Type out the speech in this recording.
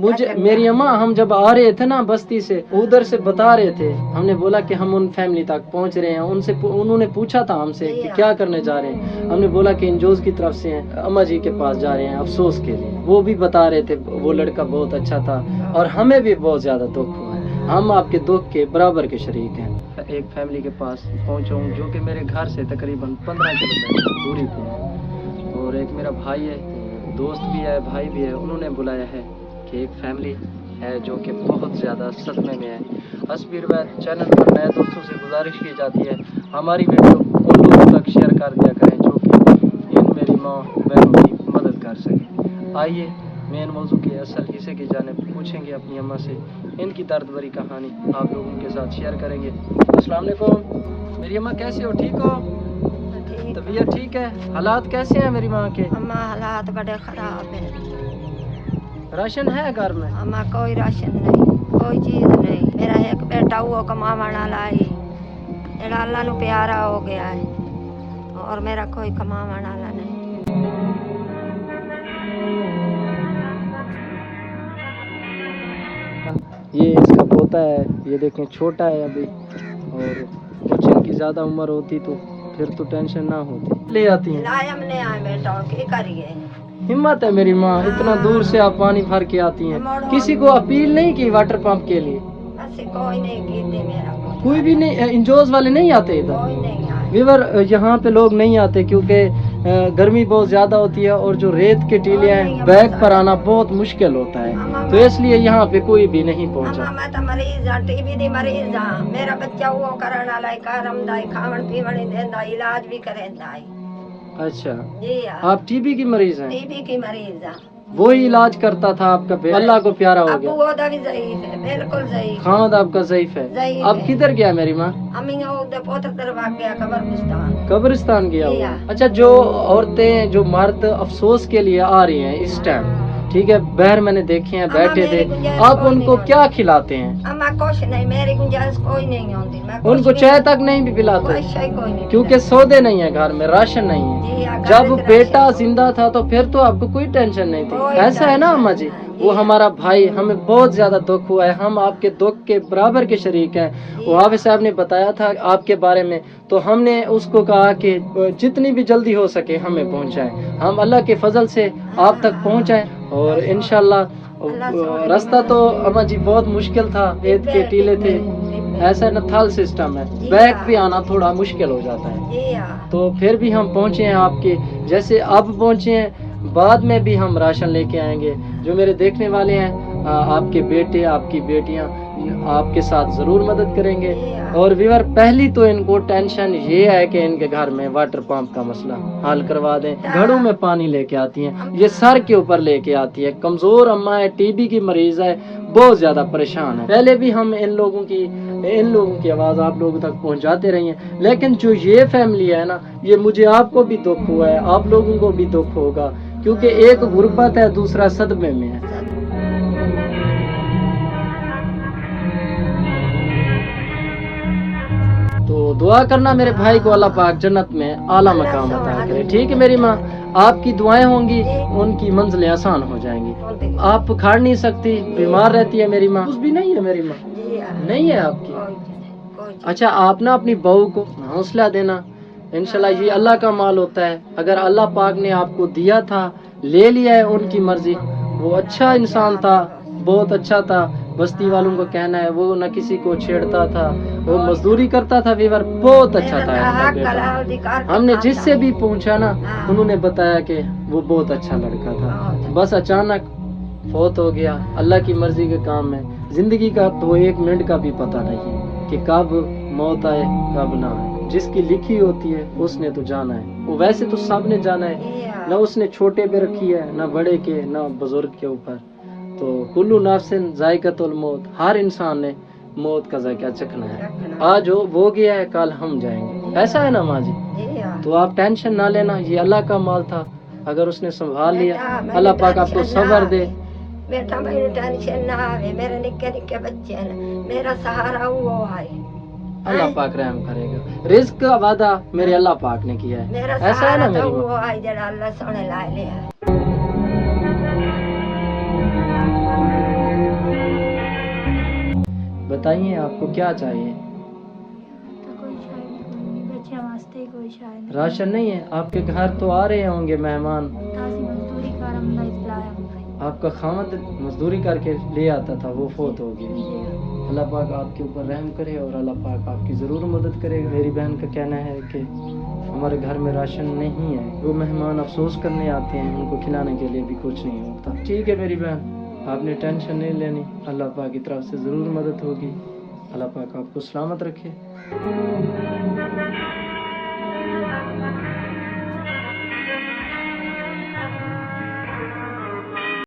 मुझे मेरी अम्मा, हम जब आ रहे थे ना बस्ती से, उधर से बता रहे थे, हमने बोला कि हम उन फैमिली तक पहुंच रहे हैं, उनसे उन्होंने पूछा था हमसे कि क्या करने जा रहे हैं, हमने बोला कि इंजोज की तरफ से हैं, अम्मा जी के पास जा रहे हैं अफसोस के लिए। वो भी बता रहे थे वो लड़का बहुत अच्छा था और हमें भी बहुत ज्यादा दुख हुआ है, हम आपके दुख के बराबर के शरीक हैं। एक फैमिली के पास पहुंचा हूँ जो कि मेरे घर से तकरीबन 15 किलोमीटर दूरी पे है, और एक मेरा भाई है, दोस्त भी है, भाई भी है, उन्होंने बुलाया है कि एक फैमिली है जो कि बहुत ज़्यादा सदमे में है। हस्बी रिवायत चैनल पर नए दोस्तों से गुजारिश की जाती है हमारी वीडियो उन लोगों तक शेयर कर दिया करें जो कि इन मेरी माँ बहनों की मदद कर सकें। आइए मेन मौजू के असल हिस्से की जानिब पूछेंगे अपनी अम्मा से, इनकी दर्द भरी कहानी आप लोगों के साथ शेयर करेंगे। अस्सलाम वालेकुम मेरी अम्मा, कैसे हो? ठीक हो? तबीयत ठीक है? हालात कैसे हैं मेरी माँ के? अम्मा हालात बड़े खराब है। राशन है घर में? अम्मा कोई राशन नहीं, कोई चीज नहीं। मेरा एक बेटा वो कमावना लाई, एड़ा अल्लाह नु प्यारा हो गया है, और मेरा कोई कमावना वाला नहीं। ये इसका पोता है, ये देखें छोटा है अभी, और कुछ इनकी ज़्यादा उम्र होती तो फिर तो टेंशन ना होती। ले आती हैं लायम ने आए बेटा, की करिए। हिम्मत है मेरी माँ, इतना दूर से आप पानी भर के आती हैं। किसी को अपील नहीं की वाटर पंप के लिए? ऐसे कोई नहीं की थी, मेरा कोई भी नहीं? इंजोज वाले नहीं आते इधर? कोई नहीं आया। वीवर यहाँ पे लोग नहीं आते क्योंकि गर्मी बहुत ज्यादा होती है और जो रेत के टीले हैं बैग पर आना बहुत मुश्किल होता है, तो इसलिए यहाँ पे कोई भी नहीं पहुँचा। अम्मा मैं तो मरीज हाँ, टीबी दी मरीज हाँ। मेरा बच्चा वो करने वाला है, कारमदाई खावन पीवन देंदा, इलाज भी करेंदा है। अच्छा, जी हाँ, आप टीबी की मरीज हैं? टीबी की मरीज हाँ। वही इलाज करता था आपका बेटा, अल्लाह को प्यारा हो अबू गया। वो भी ज़ईफ है, बिल्कुल ज़ईफ। खामद आपका ज़ईफ है। ज़ईफ अब है। किधर गया मेरी माँ? अम्मी वो उधर पोतर तरफ गया, कब्रिस्तान। कब्रिस्तान गया जी हुआ। हाँ। अच्छा, जो औरतें जो मर्द अफसोस के लिए आ रही हैं इस टाइम, ठीक है, बहर मैंने देखे हैं बैठे थे, आप उनको क्या खिलाते हैं? अम्मा कुछ नहीं, मेरी गुंजाइश कोई नहीं होती, मैं कुछ उनको भी चाय तक नहीं भी पिलाते? कोई शय कोई नहीं क्योंकि सौदे नहीं है घर में, राशन नहीं है। जी हाँ, जब घर में बेटा राशन जिंदा था तो फिर तो आपको कोई टेंशन नहीं थी, कोई ऐसा है ना टेंशन अम्मा जी? नहीं। वो हमारा भाई, हमें बहुत ज्यादा दुख हुआ है, हम आपके दुख के बराबर के शरीक हैं। वो हाफिज साहब ने बताया था आपके बारे में, तो हमने उसको कहा कि जितनी भी जल्दी हो सके हमें पहुंचाएं, हम अल्लाह के फजल से आप तक पहुंचाएं, और इंशाल्लाह। रास्ता तो अम्मा जी बहुत मुश्किल था, रेत के टीले थे, ऐसा नथाल सिस्टम है, बैग पे आना थोड़ा मुश्किल हो जाता है, जी हाँ। तो फिर भी हम पहुंचे हैं आपके जैसे अब पहुंचे हैं। बाद में भी हम राशन लेके आएंगे। जो मेरे देखने वाले हैं, आपके बेटे आपकी बेटियां आपके साथ जरूर मदद करेंगे। और व्यूअर, पहली तो इनको टेंशन ये है कि इनके घर में वाटर पंप का मसला हल करवा दें। घड़ों में पानी लेके आती हैं, ये सर के ऊपर लेके आती है। कमजोर अम्मा है, टीबी की मरीज है, बहुत ज्यादा परेशान है। पहले भी हम इन लोगों की आवाज आप लोगों तक पहुंचाते रही हैं, लेकिन जो ये फैमिली है ना, ये मुझे आपको भी दुख हुआ है, आप लोगों को भी दुख होगा, क्योंकि एक गुर्बत है, दूसरा सदमे में है। तो दुआ करना मेरे भाई को अल्लाह पाक जन्नत में आला मकाम अता करे, ठीक है मेरी माँ? आपकी दुआएं होंगी, उनकी मंजिलें आसान हो जाएंगी। आप खा नहीं सकती, बीमार रहती है मेरी माँ, कुछ भी नहीं है मेरी माँ, नहीं है आपकी। अच्छा, आप ना अपनी बहू को हौसला देना, इंशाल्लाह ये अल्लाह का माल होता है। अगर अल्लाह पाक ने आपको दिया था, ले लिया है, उनकी मर्जी। वो अच्छा इंसान था, बहुत अच्छा था, बस्ती वालों को कहना है वो न किसी को छेड़ता था, वो मजदूरी करता था, वीवर बहुत अच्छा था इनका बेटा। हमने जिससे भी पूछा ना, उन्होंने बताया कि वो बहुत अच्छा लड़का था, बस अचानक फौत हो गया। अल्लाह की मर्जी के काम है, जिंदगी का तो एक मिनट का भी पता नहीं कि कब मौत आए कब ना आए। जिसकी लिखी होती है उसने तो जाना है, वो वैसे तो सब ने जाना है, ना उसने छोटे पे रखी है, ना बड़े के, ना बुजुर्ग के ऊपर। तो कुल्लू नफ्सिन जायकातुल मौत, हर इंसान ने मौत का जायका चखना है। आज वो गया है, कल हम जाएंगे, ऐसा है ना माँ जी? तो आप टेंशन ना लेना, ये अल्लाह का माल था, अगर उसने संभाल लिया, अल्लाह पाक आपको सब्र दे। बेटा मेरी टेंशन ना आवे, मेरे निक्के निक्के बच्चे हैं, मेरा सहारा वो है, अल्लाह पाक रहम करेगा। रिज्क का वादा मेरे अल्लाह पाक ने किया है, मेरा ऐसा है ना मेरी माँ? वो है जरा अल्लाह सोने लाए ले है। بتائیے آپ کو کیا چاہیے؟ راشن نہیں ہے؟ آپ کے گھر تو آ رہے ہوں گے مہمان. آپ کا خاوند مزدوری کر کے لے آتا تھا، وہ فوت ہو گیا. اللہ پاک آپ کے اوپر رحم کرے اور اللہ پاک آپ کی ضرور مدد کرے. میری بہن کا کہنا ہے کہ ہمارے گھر میں راشن نہیں ہے، وہ مہمان افسوس کرنے آتے ہیں، ان کو کھلانے کے لیے بھی کچھ نہیں ہوتا. ٹھیک ہے میری بہن، آپ نے ٹینشن نہیں لینی، اللہ پاک کی طرف سے ضرور مدد ہوگی. اللہ پاک آپ کو سلامت رکھے.